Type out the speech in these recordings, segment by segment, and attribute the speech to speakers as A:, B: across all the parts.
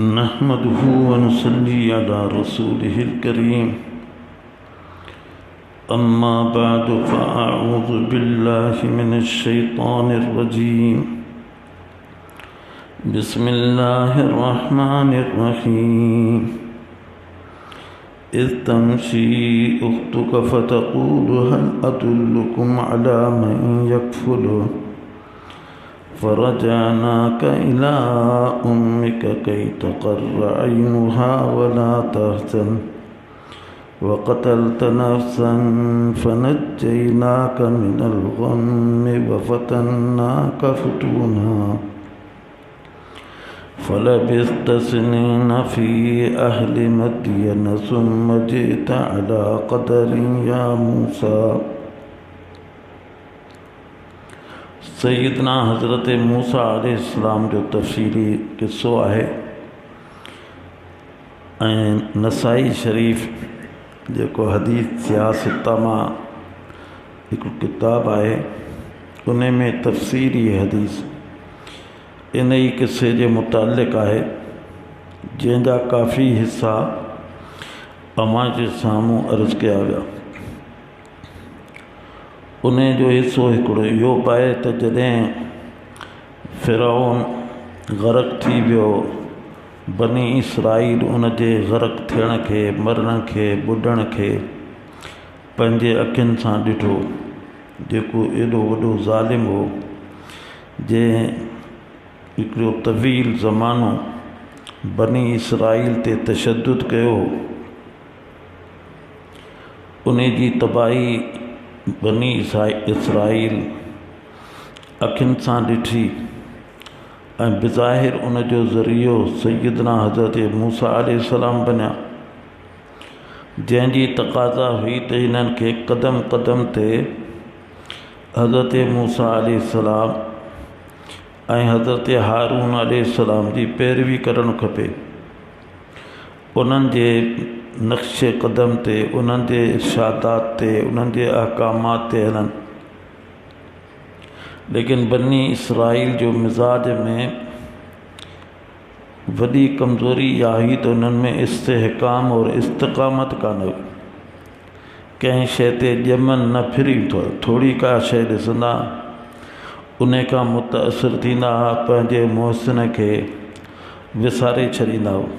A: नहमदुहु व नुसल्ली अला रसूलिहिल करीम। अम्मा बअदु फ़अऊज़ु बिल्लाहि मिनश शैतानिर रजीम। बिस्मिल्लाहिर रहमानिर रहीम। इज़ तमशी उख्तुका फ़तक़ूलु हल अदुल्लुकुम अला मन यकफ़ुलुहु फ़रजअनाक इला उम्मिक कई तक़र्र अय्नुहा वला तहज़न वक़तल्त नफ़्सन फ़नज्जयनाक मिनल ग़म्मि वफ़तन्नाक फ़ुतूना फ़लबिस्त सिनीन फ़ी अहलि मदयन सुम्म जि'त अला क़दरिन या मूसा। सैयदना हज़रत मूसा अलैहिस्सलाम जो तफ़सीली क़िस्सो आहे ऐं नसाई शरीफ़ जेको हदीस सियासत मां हिकु किताब आहे उन में तफ़सीली हदीस इन ई क़िस्से जे मुतालिक़ आहे जंहिंजा काफ़ी हिस्सा अव्हां जे साम्हूं अर्ज़ कया विया। उन जो हिस्सो हिकिड़ो इहो आहे त जॾहिं फ़िरऔन ग़रक़ थी वियो, बनी इसराईल उन जे ग़रक़ थियण खे, मरण खे, ॿुॾण खे पंहिंजे अखियुनि सां ॾिठो, जेको एॾो वॾो ज़ालिम हो जंहिं हिकिड़ो तवील ज़मानो बनी इसराईल ते तशद्दुद कयो। उन जी तबाही बनी इसराईल अखियुनि सां ॾिठी ऐं बिज़ाहिर उन जो ज़रियो सैयदना हज़रत मूसा अलैहिस्सलाम बनिया, जंहिंजी तक़ाज़ा हुई त हिननि खे क़दम क़दम ते हज़रत मूसा अलैहिस्सलाम ऐं हज़रत हारून अलैहिस्सलाम जी पैरवी करणु खपे, उन्हनि जे नक्श क़दम ते, उन्हनि जे इर्शादात ते, उन्हनि जे अहकामात ते हलनि। लेकिन बनी इसराईल जो मिज़ाज में वॾी कमज़ोरी इहा हुई त उन्हनि में इस्तेहकाम और इस्तिक़ामत कान हुई। कंहिं शइ ते ॼमनि न फिरी थोरी का शइ ॾिसंदा उन खां मुतासिर थींदा, पंहिंजे मुहसिन खे विसारे छॾींदा हुआ।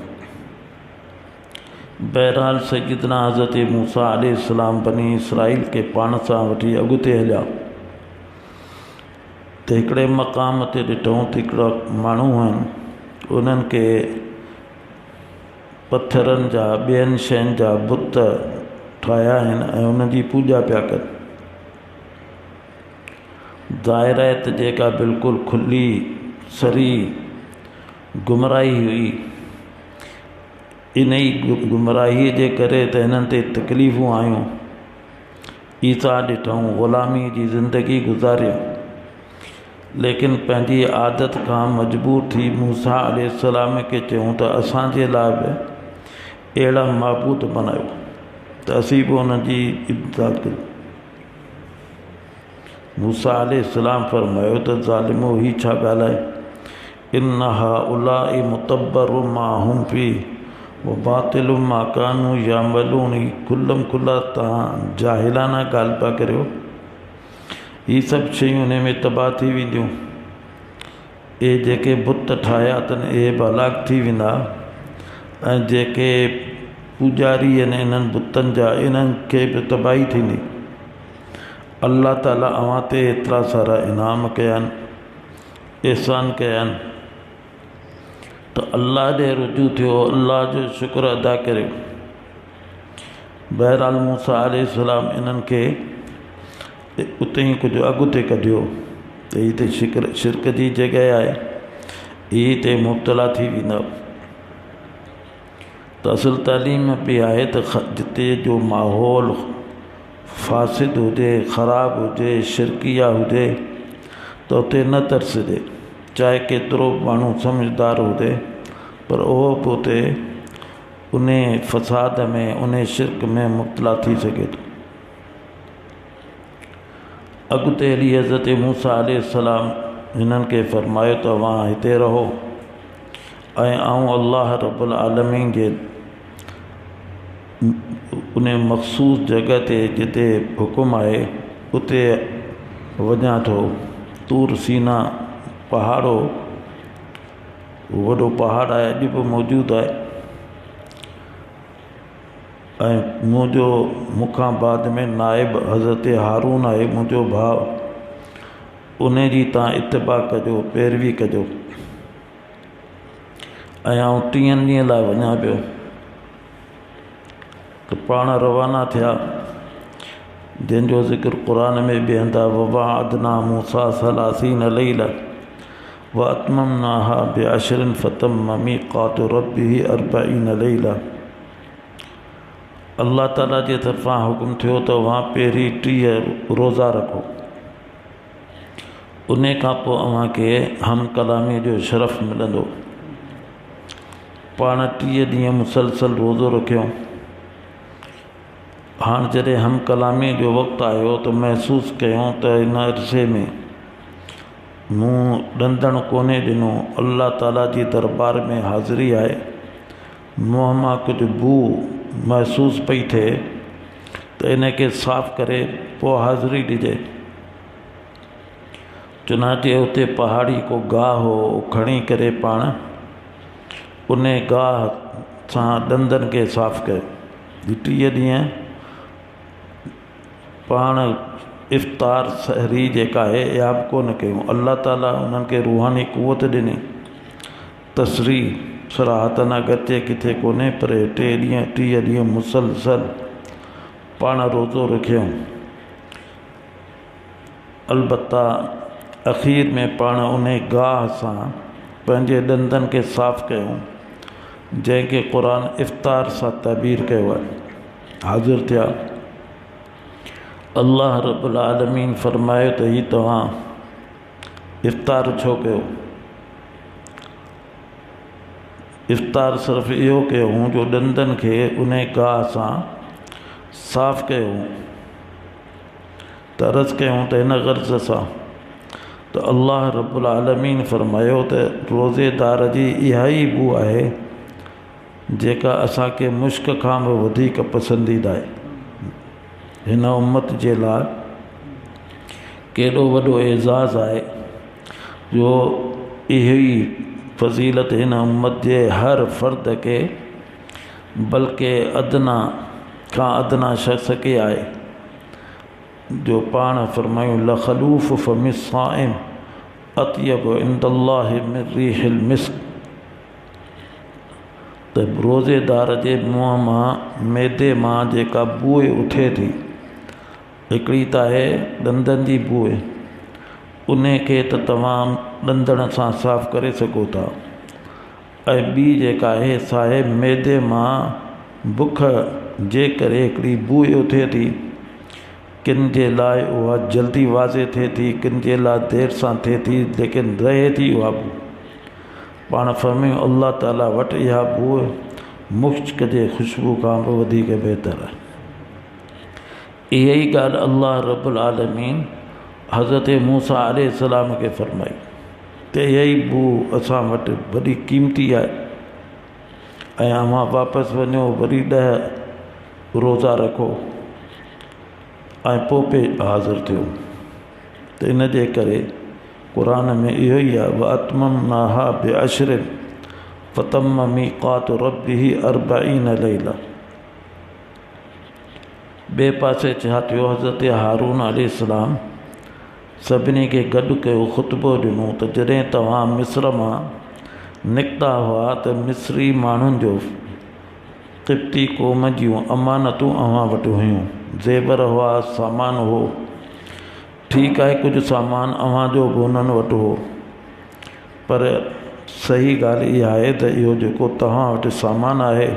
A: बहरहाल सैयदना हज़रत मूसा अलैहिस्सलाम बनी इसराईल खे पाण सां वठी अॻिते हलिया त हिकिड़े मक़ाम ते ॾिठूं त हिकिड़ा माण्हू आहिनि, उन्हनि खे पथरनि जा ॿियनि शयुनि जा बुत ठाहिया आहिनि ऐं उन्हनि जी पूॼा पिया कनि। ज़ाहिर आहे त जेका बिल्कुलु खुली सरी गुमराही हुई, इन ई गुमराहीअ जे करे त हिननि ते तकलीफ़ूं आयूं। ईसा ॾिठूं, ग़ुलामी जी ज़िंदगी गुज़ारियूं, लेकिन पंहिंजी आदत खां मजबूर थी मूसा अलैहिस्सलाम खे चयूं त असांजे लाइ बि अहिड़ा माबूद बनायो त असीं बि उन्हनि जी इबादत कयूं। मूसा अलैहिस्सलाम फरमायो त ज़ालिमो ही छा ॻाल्हाए, इन हाउलाइ मुतब्बरु मा हुम फी व बातिलु मा कानू यामलून। खुल्लम खुल्ला तव्हां जाहिलाना ॻाल्हि पिया करियो, ही सभु शयूं उन में तबाह थी वेंदियूं। इहे जेके बुत ठाहिया अथनि इहे बि हलाक थी वेंदा ऐं जेके पूॼारी आहिनि इन्हनि बुतनि जा, इन्हनि खे बि तबाही थींदी। अल्लाह ताला अव्हां ते एतिरा सारा इनाम कया आहिनि, एहसान कया आहिनि, त अल्लाह ॾे रुजू थियो, अल्लाह जो शुक्र अदा करियो। बहरहाल मूसा अलैहिस्सलाम इन्हनि खे उते ई कुझु अॻिते कढियो त ही त शिरक जी जॻह आहे, ही ते मुब्तला थी वेंदा। त असुल तालीम बि आहे त जिते जो माहौल फासिद हुजे, ख़राबु हुजे, शिरकिया हुजे त उते न तरसजे, चाहे केतिरो माण्हू समझदार हुजे, पर उहो बि उते उन फ़साद में, उन शिरक में मुब्तला थी सघे थो। अॻिते हली हज़रत मूसा अलैहिस्सलाम हिननि खे फ़रमायो त तव्हां हिते रहो ऐं आऊं अल्लाह रब्बुल आलमीन जे उन मख़सूस जगह ते जिते हुकुम आहे उते वञा थो। तूर सीना पहाड़ो वॾो पहाड़ आहे, अॼु बि मौजूदु आहे। ऐं मुंहिंजो मूंखां बाद में नाइब हज़रत हारून आहे, मुंहिंजो भाउ। उन जी तव्हां इत्तिबा कजो, पैरवी कजो। ऐं आउं 3 ॾींहंनि लाइ वञा पियो त पाण रवाना थिया, जंहिंजो ज़िक्र क़ुरान में बि हूंदा। ववाअदना मूसा 30 लैला व अतममनाहा बिअशरिन फतम्म मीक़ातु रब्बिही 40 लैला। अल्लाह ताला जे तरफ़ां हुकुम थियो त वहाँ पहिरीं 30 रोज़ा रखो, उन खां पोइ अव्हां खे हम कलामी जो शरफ़ मिलंदो। पाण 30 ॾींहं मुसलसल रोज़ो रखियो। हाणे जॾहिं हम कलामी जो वक़्तु आयो त महसूसु कयूं त हिन अरसे में मूं ॾंदण कोन्हे ॾिनो। अल्लाह ताला जी दरबार में हाज़िरी आहे, मुंहं मां कुझु बू महसूसु पई थिए त इन खे साफ़ करे पोइ हाज़िरी ॾिजे। चुनाचे उते पहाड़ी को गाह हो, खणी करे पाण उन गाह सां ॾंदनि खे साफ़ कयो। 30 ॾींहं पाण इफ़्तार सहरी जेका आहे इहा बि कोन कयूं। अल्लाह ताला उन्हनि खे रूहानी क़ुवत ॾिनी। तसरी सराहत न गचे किथे कोन्हे, पर 30 ॾींहं मुसलसल पाण रोज़ो रखियऊं। अलबत्ता अख़ीर में पाण उन गाह सां पंहिंजे ॾंदनि खे साफ़ कयूं, जंहिंखे क़ुरान इफ़्तार सां ताबीर कयो आहे। हाज़िर थिया। अल्लाह रब्बुल आलमीन फरमायो त ही तव्हां इफ़्तार छो कयो? इफ़्तार सिर्फ़ु इहो कयूं जो ॾंदनि खे उन गाह सां साफ़ कयूं। त अर्ज़ु कयूं त हिन गर्ज़ सां त अल्लाह रब्बुल आलमीन फरमायो त रोज़ेदार जी इहा ई बू आहे जेका असांखे मुश्क खां बि वधीक पसंदीदा आहे। हिन उम्मत जे लाइ केॾो वॾो एज़ाज़ आहे जो इहो ई फ़ज़ीलत हिन उम्मत जे हर फ़र्द खे, बल्कि अदना खां अदना शख़्स खे आहे। जो पाण फरमायूं लखलूफ़ फ़मिस साइम अतयब इंदल्लाहि मिन रिहिल मिस्क, त रोज़ेदार जे मुंहं मां मैदे मां जेका बूए उथे थी, हिकिड़ी त आहे ॾंदनि जी बूए, उन खे त तव्हां ॾंदण सां साफ़ करे सघो था। ऐं ॿी जेका आहे सा आहे मैदे मां बुख जे करे हिकिड़ी बूए उथे थी। किन जे लाइ उहा जल्दी वाज़े थिए थी, किन जे लाइ देरि सां थिए थी, लेकिन रहे थी उहा बू। पाण फरमायूं अल्लाह ताला वटि इहा बूअ मुश्क जे ख़ुशबू खां बि वधीक बहितर आहे। इहा ई ॻाल्हि अल्लाह रब्बुल आलमीन हज़रत मूसा अलैहिस्सलाम खे फरमाई त इहा ई बू असां वटि वॾी क़ीमती आहे। ऐं अव्हां वापसि वञो, वरी 10 रोज़ा रखो ऐं पोइ पे हाज़िर थियो। त इन जे करे क़ुरान में इहो ई आहे व अतममनाहा बिअशरिन फतम्म मीक़ातु रब्बिही 40 लैला। ॿिए पासे छा थियो? हज़रत हारून अलैहिस्सलाम सभिनी खे गॾु कयो, ख़ुतबो ॾिनो त जॾहिं तव्हां मिस्र मां निकिता हुआ त मिस्री माण्हुनि जो क़िब्ती क़ौम जूं अमानतूं अव्हां वटि हुयूं, ज़ेवर हुआ, सामान हो। ठीकु आहे, कुझु सामान अव्हां जो बि उन्हनि वटि हो, पर सही ॻाल्हि इहा आहे त इहो जेको तव्हां वटि सामान आहे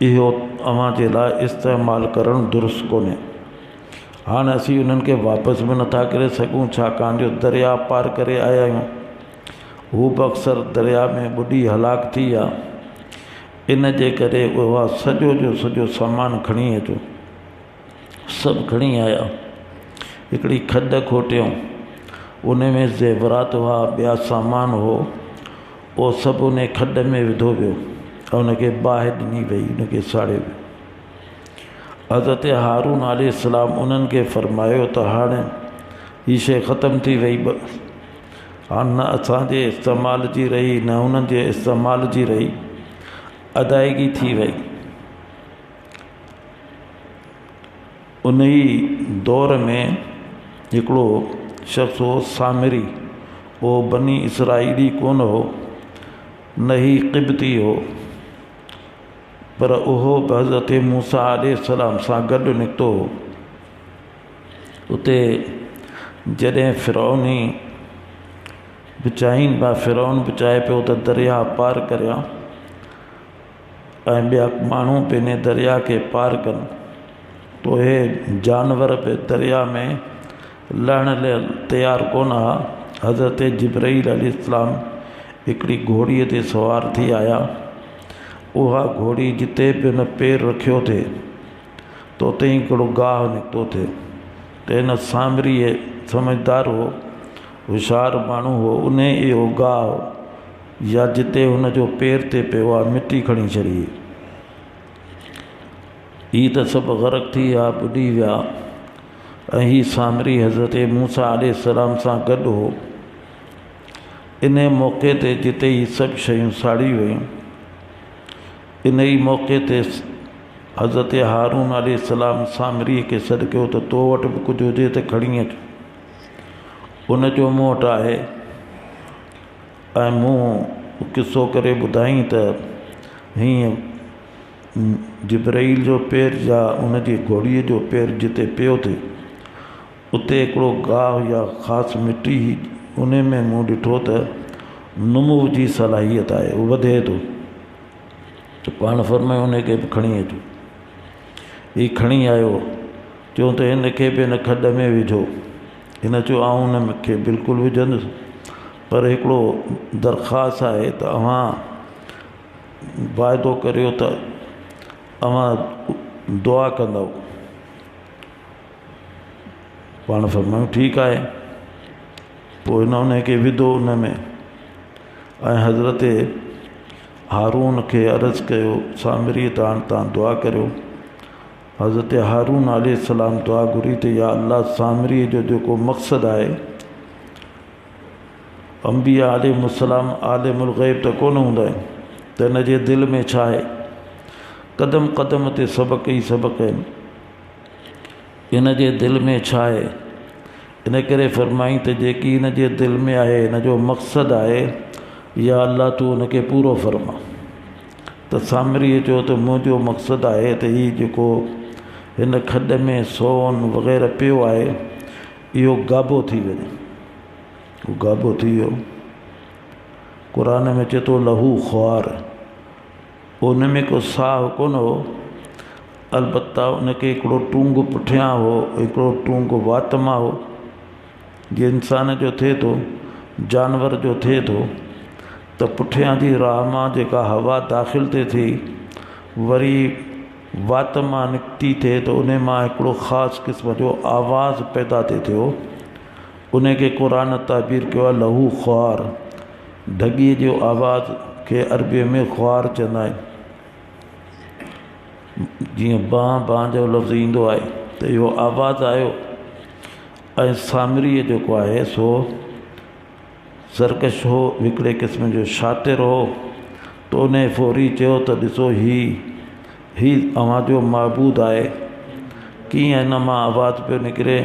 A: इहो अव्हां जे लाइ इस्तेमालु करणु दुरुस्त कोन्हे। हाणे असीं उन्हनि खे वापसि बि नथा करे सघूं, छाकाणि जो दरिया पार करे आया आहियूं। हू बि अक्सर दरिया में ॿुॾी हलाक थी आहे। इन जे करे उहा सॼो जो सॼो सामान खणी अचो। सभु खणी आया। हिकिड़ी खॾ खोटियऊं, उन में ज़ेवरात हुआ, ॿिया सामान हो। उहो सभु उन खॾ में विधो वियो ऐं उनखे बाहि ॾिनी वई, उनखे साड़े वियो। हज़रत हारून अलैहिस्सलाम उन्हनि खे फ़रमायो त हाणे हीअ शइ ख़तमु थी वई, हाणे न असांजे इस्तेमाल जी रही न उन्हनि जे इस्तेमाल जी रही, अदायगी थी वई। उन ई दौर में हिकिड़ो शख़्स हो सामिरी, उहो बनी इसराईली कोन हो, न ही क़िब्ती हो, पर उहो हज़रत मूसा अलैहिस्सलाम सां गॾु निकितो हो। उते जॾहिं फ़िरौनी बचाइनि पिया, फ़िरौन बचाए पियो त दरिया पार करिया ऐं ॿिया माण्हू पंहिंजे दरिया खे पार कनि, तो हे जानवर बि दरिया में लहण लाइ तयारु कोन हुआ। हज़रत जिब्राईल अलैहिस्सलाम हिकिड़ी घोड़ीअ ते सवार थी आया। उहा घोड़ी जिते बि हुन पेर रखियो थे तो उते ई हिकिड़ो गाहु निकितो थे। त हिन सामरीअ समझदार हो, होशियारु माण्हू हो, उन इहो गाहु या जिते हुनजो पेर ते पियो आहे मिटी खणी छॾी। ही त सभु ग़रक़ थी विया, ॿुॾी विया ऐं ही सामरी हज़रत मूसा अलैहिस्सलाम सां गॾु हो। इन मौक़े ते जिते ही सभु शयूं साड़ी वयूं, इन ई मौक़े ते हज़रत हारून अलैहिस्सलाम सामरीअ खे सॾु कयो त तो वटि बि कुझु हुजे त खणी अच। उन जो मूं वटि आहे ऐं मूं किसो करे ॿुधाई त हीअं जिब्राईल जो पेर या उनजी घोड़ीअ जो पेर जिते पियो थे उते हिकिड़ो गाहु या ख़ासि मिटी, उन में मूं ॾिठो त नुमू जी सलाहियत आहे, उहो वधे थो। त पाण फरमायो उनखे बि खणी अचो। ही खणी आयो, चयो त हिनखे बि हिन खॾ में विझो। हिन चयो आऊं हुनखे बिल्कुलु विझंदुसि, पर हिकिड़ो दरख़्वास्त आहे त अव्हां वाइदो करियो त अव्हां दुआ कंदव। पाण फरमायूं ठीकु आहे। पोइ हिन उनखे विधो उन में ऐं हज़रत हारून खे अर्ज़ु कयो सामरी त हाणे तव्हां दुआ करियो। हज़रत हारून अलैहिस्सलाम दुआ घुरी त या अल्लाह, सामरीअ जो जेको मक़सदु आहे, अंबिया अलैहिस्सलाम आलिमुल ग़ैब त कोन हूंदा आहिनि, त हिन जे दिलि में छा आहे। क़दम क़दम ते सबक़ ई सबक़ आहिनि, हिन जे दिलि में छा आहे। इन करे फरमाई त जेकी हिन जे दिलि में आहे, हिन जो मक़सदु आहे, या अल्लाह तूं हुनखे पूरो फरमा। त सामरीअ चयो त मुंहिंजो मक़सदु आहे त हीउ जेको हिन खॾ में सोन वग़ैरह पियो आहे, इहो गाबो थी वञे। उहो गाबो थी वियो। क़ुर में चए थो लहू ख़्वार, उन में को साहु कोन हो, अलबत्ता उनखे हिकिड़ो टूंग पुठियां हो, हिकिड़ो टूंग वात मां हो। जीअं इंसान जो थिए थो, जानवर जो थिए थो, त पुठियां जी राह मां जेका हवा दाख़िल थिए थी, वरी वात मां निकिती थिए त उन मां हिकिड़ो ख़ासि क़िस्म जो आवाज़ पैदा थिए थियो। उनखे क़ुर ताबीर कयो आहे लहू ख़्वार। ढॻीअ जो आवाज़ खे अरबीअ में ख़्वार चवंदा आहिनि। जीअं बां बां जो लफ़्ज़ ईंदो आहे त इहो आवाज़ु आयो। ऐं सामरीअ जेको आहे सो सरकश हो, हिकिड़े क़िस्म जो शातिर हो। त उन फौरी चयो त ॾिसो ही अव्हांजो महबूद आहे। कीअं हिन मां आवाज़ु पियो निकिरे।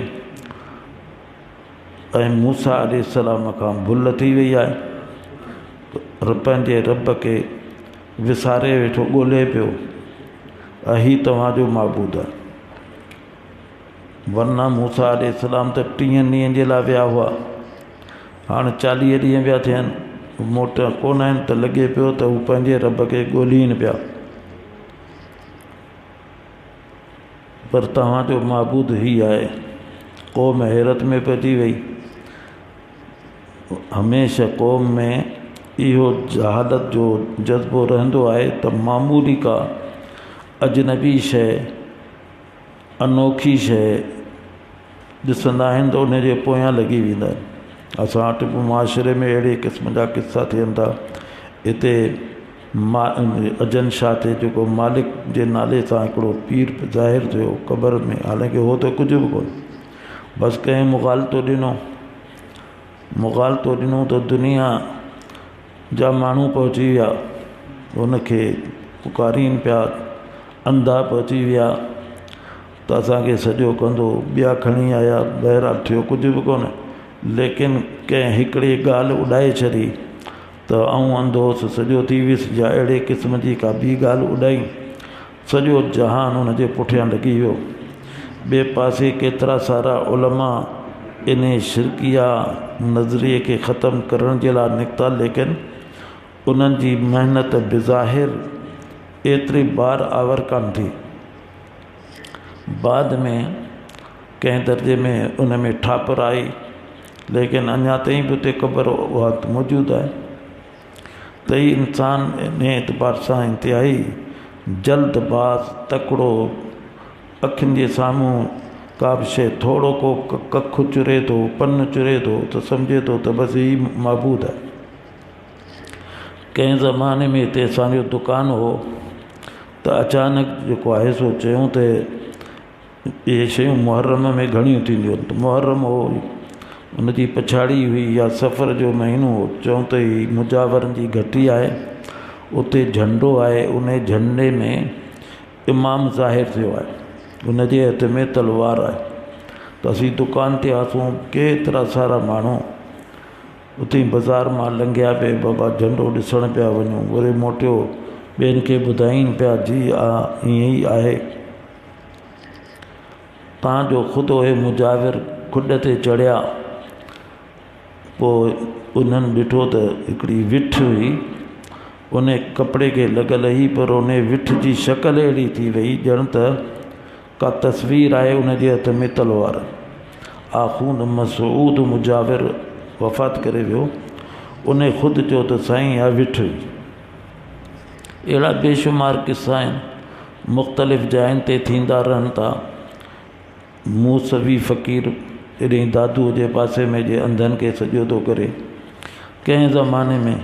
A: ऐं मूसा अलैहिस्सलाम खां भुल थी वई आहे, पंहिंजे रब खे विसारे वेठो, ॻोल्हे पियो, ऐं ही तव्हांजो महबूद आहे। वरना मूसा अलैहिस्सलाम त 30 ॾींहंनि जे लाइ विया हुआ, हाणे 40 ॾींहं पिया थियनि, मोट कोन आहिनि, त लॻे पियो त हू पंहिंजे रब खे ॻोल्हीनि पिया। पर तव्हांजो महबूद ही आहे। क़ौम हैरत में पइजी वई। हमेशह क़ौम में इहो जहालत जो जज़्बो रहंदो आहे त मामूली का अजनबी शइ, अनोखी शइ ॾिसंदा आहिनि त उन जे पोयां लॻी वेंदा आहिनि। असां वटि बि मुआशिरे में अहिड़े क़िस्म जा किस्सा थियनि था। हिते अजन शाह ते जेको मालिक जे नाले सां हिकिड़ो पीर ज़ाहिर थियो क़बर में, हालांकि हो त कुझु बि कोन, बसि कंहिं मुग़ालतो ॾिनो त दुनिया जा माण्हू पहुची विया उनखे पुकारीनि पिया, अंधा पहुची विया त असांखे सॼो कंदो, ॿिया खणी आया, बहिराल थियो कुझु बि कोन। लेकिन कंहिं हिकिड़ी ॻाल्हि उॾाए छॾी त आऊं अंधो हुउसि, सॼो थी वियुसि, या अहिड़े क़िस्म जी का ॿी ॻाल्हि उॾाई, सॼो जहान हुनजे पुठियां लॻी वियो। ॿिए पासे केतिरा सारा उलमा इन शिरकिया नज़रिए खे ख़तमु करण जे लाइ निकिता, लेकिन उन्हनि जी महिनत बिज़ाहिर एतिरी बार आवर कान थी। बाद में कंहिं दर्जे में उन में ठापर आई, लेकिन अञा ताईं बि उते क़बर मौजूदु आहे। त ही इंसान इन एतबार सां इंतिहाई जल्दबाज़, तकिड़ो, अखियुनि जे साम्हूं का बि शइ थोरो को कखु चुरे थो, पन चुरे थो त सम्झे थो त बसि ही माबूद आहे। कंहिं ज़माने में हिते असांजो दुकानु हो त अचानक जेको आहे सो चयूं त इहे शयूं मुहर्रम में घणियूं थींदियूं आहिनि, त मुहर्रम हो उनजी पछाड़ी हुई या सफ़र जो महीनो हो, चऊं त ही मुजावरनि जी घटी आहे, उते झंडो आहे, उन झंडे में इमाम ज़ाहिर थियो आहे, उनजे हथ में तलवार आहे। त असीं दुकान ते आसूं, केतिरा सारा माण्हू उते बाज़ार मां लंघिया पे, बाबा झंडो ॾिसण पिया वञूं, वरी मोटियो ॿियनि खे ॿुधाइनि पिया जी ईअं ई आहे। तव्हांजो ख़ुदि उहे मुजाविर खुॾ ते चढ़िया, पोइ उन्हनि ॾिठो त हिकिड़ी विठ हुई, उन कपिड़े खे लॻल हुई, पर उन विठ जी शकल अहिड़ी थी वई ॼण त का तस्वीर आहे, उनजे हथ में तलवार। आख़ून मसूद मुजाविर वफ़ात करे वियो, उन ख़ुदि चयो त साईं इहा विठ हुई। अहिड़ा बेशुमार किस्सा आहिनि, मुख़्तलिफ़ जायुनि ते थींदा रहनि था। मूसवी फ़क़ीर एॾे दादूअ जे पासे में जे अंधनि खे सॼो थो करे। कंहिं ज़माने में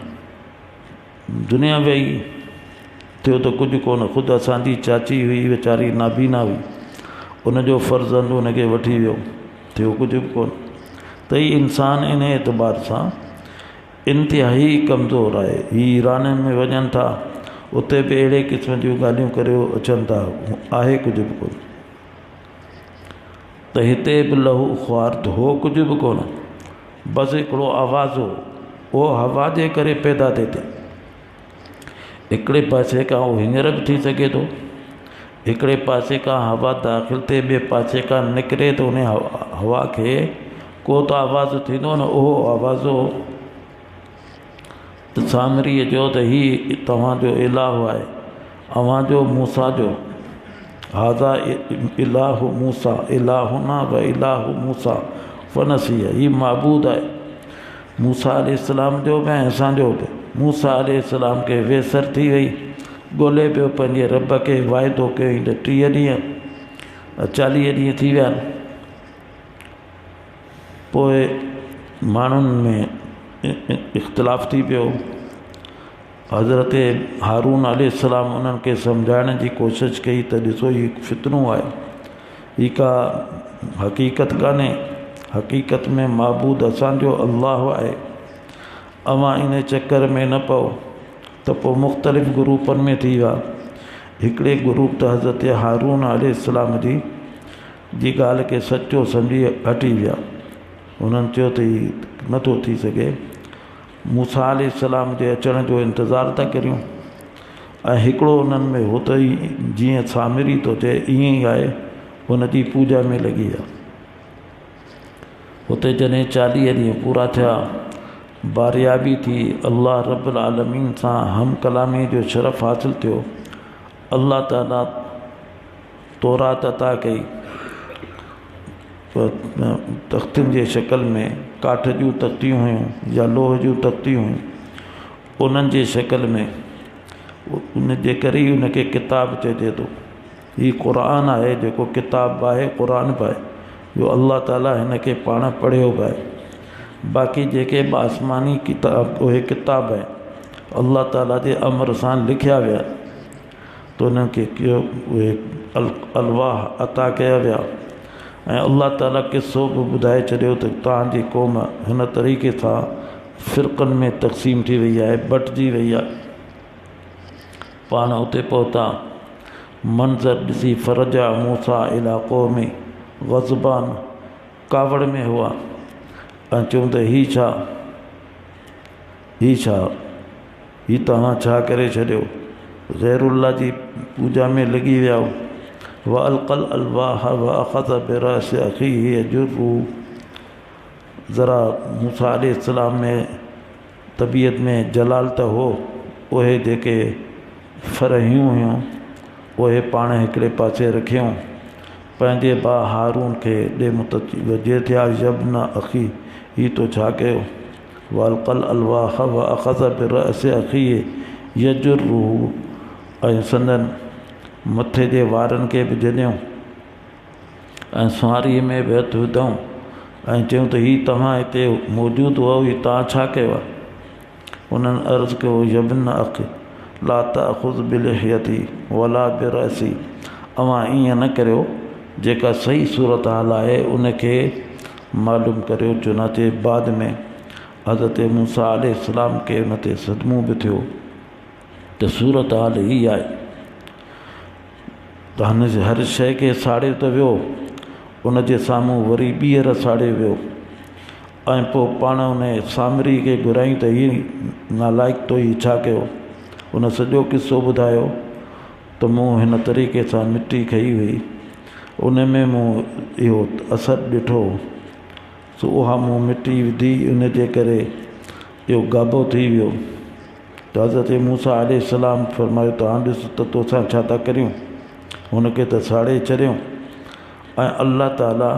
A: दुनिया वेई थियो त कुझु कोन, ख़ुदि असांजी चाची हुई वीचारी नाबीना हुई, उनजो फ़र्ज़ंद उनखे वठी वियो, थियो कुझु बि कोन। त ही इंसान इन एतबार सां इंतिहाई कमज़ोर आहे। ही ईरान में वञनि था, उते बि अहिड़े क़िस्म जूं ॻाल्हियूं करे अचनि था, आहे कुझु बि कोन। त हिते बि लहू ख़्वार हो कुझु बि कोन, बसि हिकिड़ो आवाज़ हो, उहो हवा जे करे पैदा थिए थी। हिकिड़े पासे खां उहो हींअर बि थी सघे थो, हिकिड़े पासे खां हवा दाख़िल थिए, ॿिए पासे खां निकिरे त उन हवा खे को त आवाज़ थींदो न, उहो आवाज़ हो त सामरीअ जो त ही तव्हांजो इलाहु आहे, अव्हांजो मूसा जो, हाज़ा इलाहु मूसा, इलाहुना व इलाहु मूसा फ़नसीह, ही माबूद आहे मूसा अलैहिस्सलाम जो बि ऐं असांजो बि। मूसा अलैहिस्सलाम खे वेसर थी वई, ॻोल्हे पियो पंहिंजे रब खे, वाइदो कयईं त 30 ॾींहं 40 ॾींहं थी विया आहिनि। पोइ माण्हुनि में इख़्तिलाफ़ थी पियो। हज़रत हारून अलैहिस्सलाम उन्हनि खे सम्झाइण जी कोशिशि कई त ॾिसो ही फितनो आहे, ही का हक़ीक़त कान्हे, हक़ीक़त में माबूद असांजो अल्लाह आहे, अव्हां इन चकर में न पओ। त पोइ मुख़्तलिफ़ ग्रुपनि में थी विया। हिकिड़े ग्रुप त हज़रत हारून अलैहिस्सलाम जी ॻाल्हि खे सचो सम्झी हटी विया, उन्हनि चयो त ही नथो थी सघे, मूसा अलैहिस्सलाम जे अचण जो इंतज़ारु था करियूं। ऐं हिकिड़ो उन्हनि में हो त जीअं सामिरी थो चए ईअं ई आहे, हुनजी पूॼा में लॻी विया। हुते जॾहिं 40 ॾींहं पूरा थिया, बारियाबी थी, अल्लाह रब्बुल आलमीन सां हम कलामी जो शरफ़ हासिल थियो। अल्लाह ताला तौरात अता कई, तख़्तियुनि जे शक्ल में, काठ जूं तख़्तियूं हुयूं या लोह जूं तख़्तियूं हुयूं, उन्हनि जे शक्ल में, उन जे करे ई उनखे किताब चइजे थो। ही क़ुरान आहे जेको किताब आहे, क़ुरान बि आहे, जो अल्लाह ताला हिन खे पाण पढ़ियो बि आहे। बाक़ी जेके बि आसमानी किताब, उहे किताब आहिनि, अल्लाह ताला जे अमर सां लिखिया विया, त उन्हनि खे उहे अलवाह अता कया विया। ऐं अल्लाह ताला किसो बि ॿुधाए छॾियो त तव्हांजी क़ौम हिन तरीक़े सां फ़िरक़नि में तक़सीम थी वई आहे, बटिजी वई आहे। पाण उते पहुता, मंज़र ॾिसी फ़रजा मूसा इलाक़ो में ग़ज़बान कावड़ में हुआ ऐं चऊं त ही छा, ही तव्हां छा करे छॾियो, ग़ैरुल्लाह जी पूजा में लॻी विया। व अलक़ल अलवाह व अख़ज़ बिरअस अख़ीहि यजुर्रु। ज़रा मूसा अलैहिस्सलाम में तबीयत में जलालत हो, उहे जेके फ़रहियूं हुयूं उहे पाण हिकिड़े पासे रखियूं, पंहिंजे भाउ हारून खे ॾे मुतवजे थिया, यब्न अख़ी ही तो छा कयो। वलक़ल अलवाह व अख़ज़ बिरअस अख़ीहि यजुर्रु। ऐं संदन मथे जे वारनि खे बि जॾियूं ऐं सुवारीअ में बि हथु विधऊं ऐं चयूं त ही तव्हां हिते मौजूदु हुओ, ही तव्हां छा कयो आहे। उन्हनि अर्ज़ु कयो, यब्न अख़ ला तअख़ुज़ बिलिहयती वला बिरअसी। अवां ईअं न करियो, जेका सही सूरत हाल आहे उनखे मालूम करियो। चुनाचे बाद में हज़रत मूसा अलैहिस्सलाम खे उन ते सदमो बि थियो त सूरत हाल ही आहे। त हिन हर शइ खे साड़े त वियो, उन जे साम्हूं वरी ॿीहर साड़े वियो ऐं पोइ पाण उन सामरी खे घुराई त हीउ नालाइक़ तो ही छा कयो। उन सॼो किस्सो ॿुधायो त मूं हिन तरीक़े सां मिटी खई हुई, उन में मूं इहो असरु ॾिठो, सो उहा मूं मिटी विधी, उन जे करे इहो गाबो थी वियो। त हज़रत मूसा अलैहिस्सलाम फरमायो त हाणे ॾिस त तोसां छा था करियूं, हुनखे त साड़े छॾियूं। ऐं अल्लाह ताला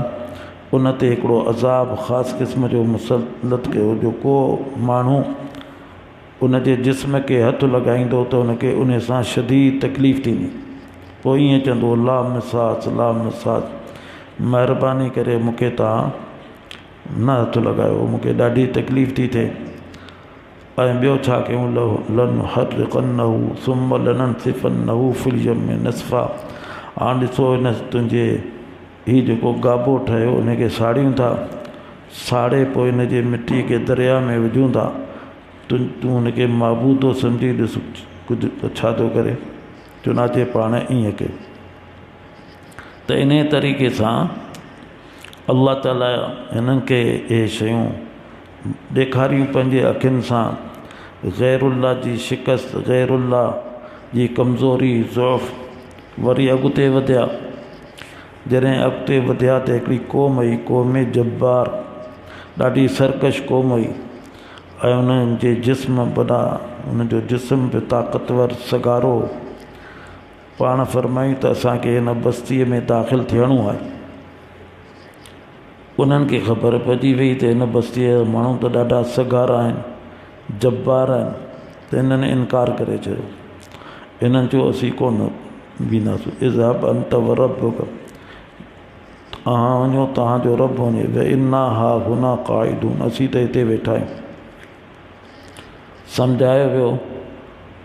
A: उन ते हिकिड़ो अज़ाब ख़ासि क़िस्म जो मुसलत कयो, जो को माण्हू उन जे जिस्म खे हथु लॻाईंदो त उनखे उन सां शदीद तकलीफ़ थींदी। पोइ ईअं चवंदो, ला मिसास ला मिसास, महिरबानी करे मूंखे तव्हां न हथु लॻायो, मूंखे ॾाढी तकलीफ़ थी थिए। ऐं ॿियो छा कयूं, लन हर्रिक़न्नहु सुम्म लननसिफ़न्नहु फ़िल यम्मि नस्फ़ा। हाणे ॾिसो हिन तुंहिंजे हीउ जेको गाबो ठहियो उनखे साड़ियूं था, साड़े पोइ हिन जे मिटीअ खे दरिया में विझूं था, तूं हुनखे माबूदो सम्झी ॾिस कुझु छा थो करे। चुनाचे पाण ईअं कयो। त इन तरीक़े सां अल्लाह ताला हिननि खे इहे शयूं ॾेखारियूं पंहिंजे अखियुनि सां, ग़ैरुल्लाह जी शिकस्त, ग़ैरुल्लाह जी कमज़ोरी, ज़ौफ़। वरी अॻिते वधिया, जॾहिं अॻिते वधिया त हिकिड़ी क़ौम हुई, क़ौम जब्बार, ॾाढी सरकश क़ौम हुई ऐं उन्हनि जे जिस्म वॾा, उनजो जिस्म बि ताक़तवर सगारो। पाण फरमायूं त असांखे हिन बस्तीअ में दाख़िल थियणो आहे। उन्हनि खे ख़बर पइजी वई त हिन बस्तीअ जा माण्हू त ॾाढा सगारा आहिनि, जब्बार आहिनि, त हिननि इनकार करे छॾियो। हिननि चयो असीं कोन बीहंदासीं, इज़हब अंत व रब्बुक, तव्हां वञो, तव्हांजो रब वञे, व इन्ना हा हुना क़ाइदून, असीं त हिते वेठा आहियूं। सम्झायो वियो।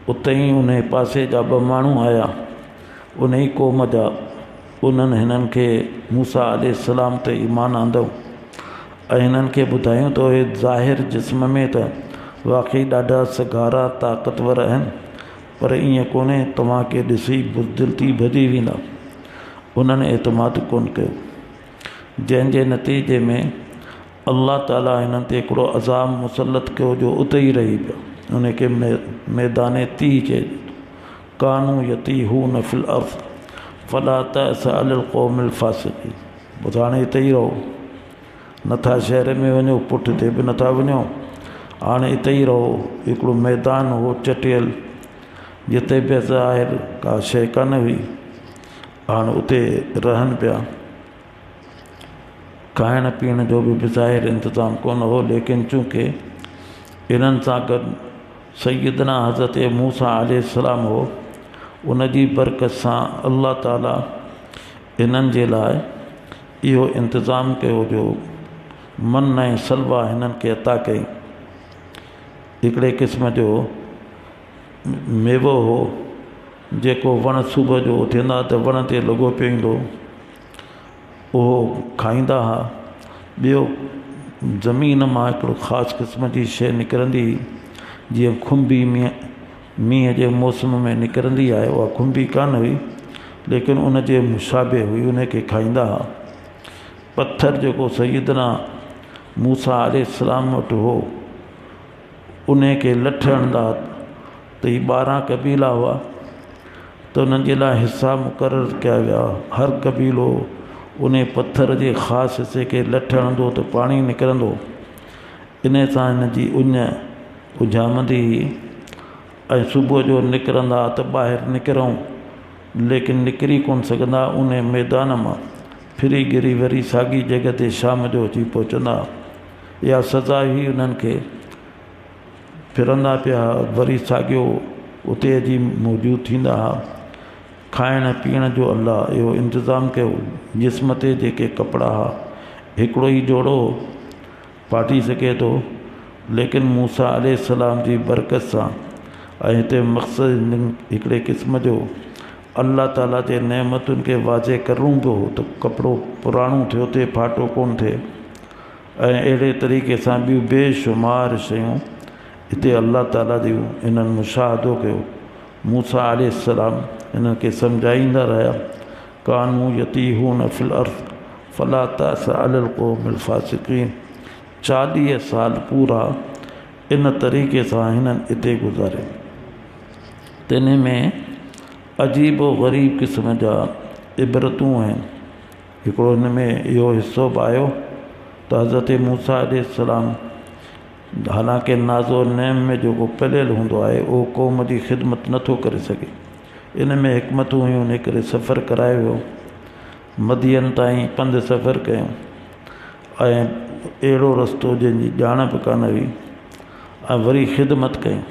A: उते ई उन पासे जा ॿ माण्हू आया, उन ई क़ौम जा, उन्हनि हिननि खे मूसा अलैहिस्सलाम ते ईमान आंदो ऐं हिननि खे ॿुधायूं त उहे ज़ाहिर जिस्म में त वाक़ई ॾाढा सगारा ताक़तवर आहिनि, पर ईअं कोन्हे, तव्हांखे ॾिसी बुज़दिल थी भॼी वेंदा। उन्हनि एतमाद कोन कयो, जंहिंजे नतीजे में अल्लाह ताला हिननि ते हिकिड़ो अज़ाब मुसलत कयो जो उते ई रही पियो। उनखे मैदान ती चए, कानू यतीहून फिल अर्ज़ फला तअस अलल क़ौमिल फ़ासिक़ीन। बसि हाणे हिते ई रहो, नथा शहर में वञो, पुठिते बि नथा वञो, हाणे हिते ई रहो। हिकिड़ो मैदान हो चटियल, जिते बि ज़ाहिर का शइ कान हुई, हाणे उते रहनि पिया। खाइण पीअण जो बि ज़ाहिर इंतज़ाम कोन हो, लेकिन चूंकि इन्हनि सां गॾु सैयदना हज़रत मूसा अलैहिस्सलाम हो, उन जी बरकत सां अल्लाह ताला हिननि जे लाइ इहो इंतज़ाम कयो जो मन ऐं सलवा हिननि खे अता कई। हिकिड़े क़िस्म जो मेवो हो जेको वण सुबुह जो उथंदा त वण ते लॻो पियो ईंदो उहो खाईंदा हुआ। ॿियो ज़मीन मां हिकिड़ो ख़ासि क़िस्म जी शइ निकिरंदी जीअं खुंबी मींहं जे मौसम में निकिरंदी आहे। उहा खुंबी कान हुई लेकिन उन जे मुशाबे हुई, उन खे खाईंदा हुआ। पत्थर जेको सैदना मूसा अलैहिस्सलाम वटि हो उन खे लठ हणंदा त ही 12 कबीला हुआ त उन्हनि जे लाइ हिसा मुक़ररु कया विया। हर कबीलो उन पत्थर जे ख़ासि हिसे खे लठ हणंदो त पाणी निकिरंदो। इन सां हिन जी उञ उजामंदी ऐं सुबुह जो निकिरंदा त ॿाहिरि निकिरूं लेकिन निकिरी कोन सघंदा। उन मैदान मां फिरी गिरी वरी साॻी जॻह ते शाम जो अची पहुचंदा। इहा सज़ा हुई उन्हनि खे। फिरंदा पिया वरी साॻियो उते अची मौजूदु थींदा हुआ। खाइण पीअण जो अलाह इहो इंतज़ाम कयो। जिस्म ते जेके कपिड़ा हुआ हिकिड़ो ई जोड़ो पाटी सघे थो लेकिन मूसा अलैहिस्सलाम जी बरकत सां ऐं हिते मक़सदु हिकिड़े क़िस्म जो अल्लाह ताला जे नेमतुनि खे वाज़े करूं पियो त कपिड़ो पुराणो थियो थिए फाटो कोन थिए। ऐं अहिड़े तरीक़े सां ॿियूं बेशुमार शयूं हिते अल्लाह ताला जूं इन्हनि मुशाहदो कयो। मूसा अलैहिस्सलाम इन्हनि खे सम्झाईंदा रहिया। कानू यतीहून फिल अर्ज़ फला तास अलल क़ौमिल फ़ासिक़ीन। 40 साल पूरा इन तरीक़े सां हिननि हिते गुज़ारे। तिन में अजीब व ग़रीब क़िस्म जा इबरतूं आहिनि। हिकिड़ो हिन में इहो हिसो बि आयो त हज़रत मूसा अलैहिस्सलाम हालांकि नाज़ो नेम में जेको पलियल हूंदो आहे उहो क़ौम जी ख़िदमत नथो करे सघे। इन में हिकमतूं हुयूं, इन करे सफ़रु करायो वियो। मदियन ताईं पंधु सफ़रु कयूं ऐं अहिड़ो रस्तो जंहिंजी ॼाण बि कान हुई। ऐं वरी ख़िदमत कयूं,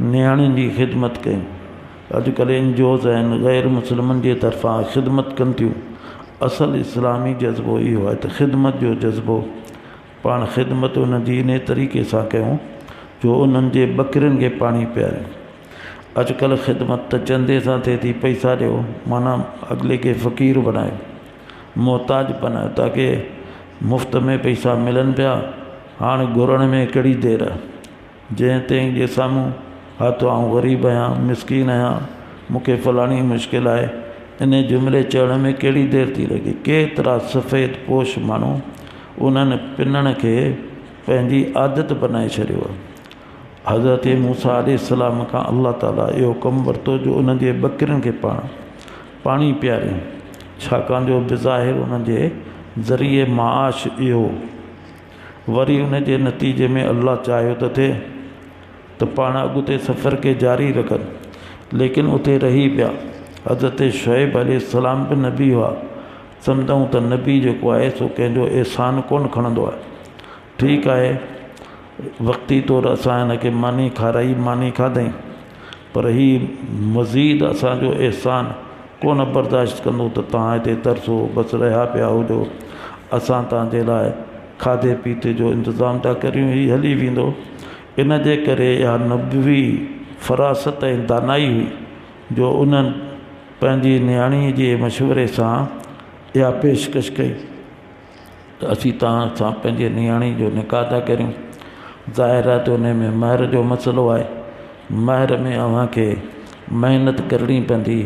A: नियाणियुनि जी ख़िदमत कयूं। अॼुकल्ह एनजीओज़ आहिनि ग़ैर मुस्लिमनि जे तरफ़ां ख़िदमत कनि थियूं। असलु इस्लामी जज़्बो इहो आहे त ख़िदमत जो जज़्बो पाण ख़िदमत उन जी इन तरीक़े सां कयूं जो उन्हनि जे ॿकरियुनि खे पाणी पीआरियूं। अॼुकल्ह ख़िदमत त चंदे सां थिए थी, पैसा ॾियो माना अॻिले खे फ़क़ीर बनायो, मोहताज बनायो ताकी मुफ़्त में पैसा मिलनि पिया। हाणे घुरण में कहिड़ी देरि आहे। जंहिं तंहिं जे साम्हूं हा त आउं ग़रीब आहियां, मिसकीन आहियां, मूंखे फलाणी मुश्किल आहे, इन जुमिले चवण में कहिड़ी देरि थी लॻे। केतिरा सफ़ेद पोश माण्हू उन्हनि पिनण खे पंहिंजी आदत बनाए छॾियो आहे। हज़रत मूसा अलैहिस्सलाम खां अल्लाह ताला इहो कमु वरितो जो उन्हनि जे ॿकरियुनि खे पाणी पीआरियूं। छाकाणि जो बिज़ाहिर उन्हनि जे ज़रिए माश इहो। वरी उन जे नतीजे में अल्लाह चाहियो त थिए त पाण अॻिते सफ़र खे जारी रखनि लेकिन उते रही पिया। हज़रत शुएब अलैहिस्सलाम बि नबी हुआ। सम्झूं त नबी जेको आहे सो कंहिंजो एहसान कोन खणंदो आहे। ठीकु आहे, वक़्ती तौरु असां हिन खे मानी खाराई, मानी खाधई, पर हीउ मज़ीद असांजो एहसान कोन बर्दाश्त कंदो त तव्हां हिते तरसो बसि रहिया पिया हुजो, असां तव्हांजे लाइ खाधे पीते जो इंतज़ाम था करियूं, हीउ हली वेंदो। इन जे करे इहा नबवी फ़रासत ऐं दानाई हुई जो उन्हनि पंहिंजी नियाणीअ जे मशवरे सां इहा पेशकश कई त असीं तव्हां सां पंहिंजे नियाणी जो निकाह था करियूं। ज़ाहिर आहे त उन में महर जो मसइलो आहे। महर में अव्हांखे महिनत करणी पवंदी।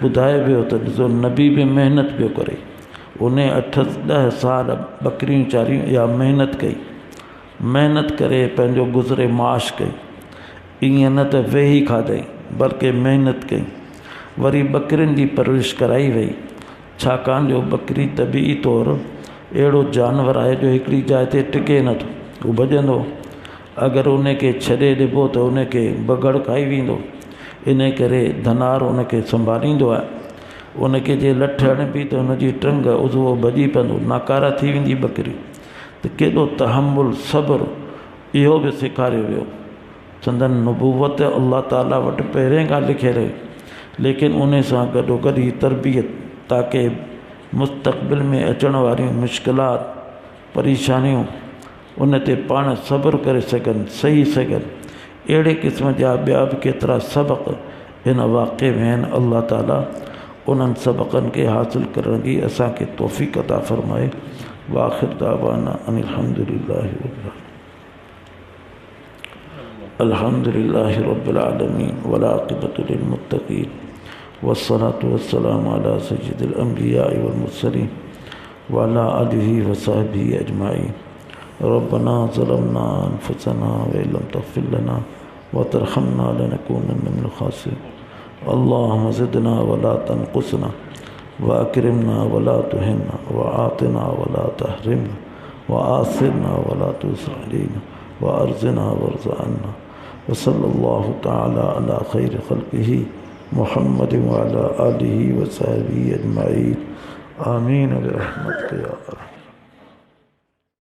A: ॿुधाए वियो त ॾिसो नबी बि महिनत पियो करे। उन 8-10 साल ॿकरियूं चारियूं, इहा महिनत कई, महिनत करे पंहिंजो गुज़रे माश कई। ईअं न त वेही खाधई बल्कि महिनत कई। वरी ॿकरियुनि जी परवरिश कराई वई। छाकाणि जो ॿकरी तबी तौरु अहिड़ो जानवर आहे जो हिकिड़ी जाइ ते टिके नथो, उहो भॼंदो। अगरि उन खे छॾे ॾिबो त उन खे बगड़ खाई वेंदो। इन करे धनार उन खे संभालींदो आहे। उन खे जे लठ हणबी त उन जी टंग उज़वो भॼी पवंदो, नाकारा थी वेंदी ॿकरी। त केॾो तहमुल सब्र इहो बि सेखारियो वियो। संदन नबूवत अल्लाह ताला वटि पहिरें खां लिखियल हुई, लेकिन उन सां गॾोगॾु ही तरबियत ताकी मुस्तक़बिल में अचण वारियूं मुश्किलात परेशानियूं उन ते पाण सब्र करे सघनि, सही सघनि। अड़े किस्म जा ॿिया बि केतिरा सबक़ इन वाक़े में आहिनि। अल्लाह ताला उन्हनि सबक़नि खे हासिल करण जी असांखे तौफ़ीक़ अता फ़रमाए। वाखिर दावाना अनिल हम्दुलिल्लाहि रब्बिल आलमीन वल आक़िबतु लिल मुत्तक़ीन वस्सलातु वस्सलामु अला सय्यिदिल अंबिया वल मुरसलीन व अला आलिहि व सहबिहि अजमाईन। रब्बना ज़लमना अनफुसना व इल्लम तग़फिर लना व तरहमना लनकूनन्ना मिनल ख़ासिरीन। अल्लाहुम्मा ज़िदना व ला तनक़ुसना व अकरिमना व ला तुहिन्ना व आतिना व ला तहरिमना व आसिरना व ला तुसिर अलैना व अर्ज़िना वर्ज़ अन्ना व सल्लल्लाहु तआला अला खैरि ख़ल्क़िही मुहम्मद व अला आलिहि व सहबिहि अजमाईन। आमीन बिरहमतिका या अरहम।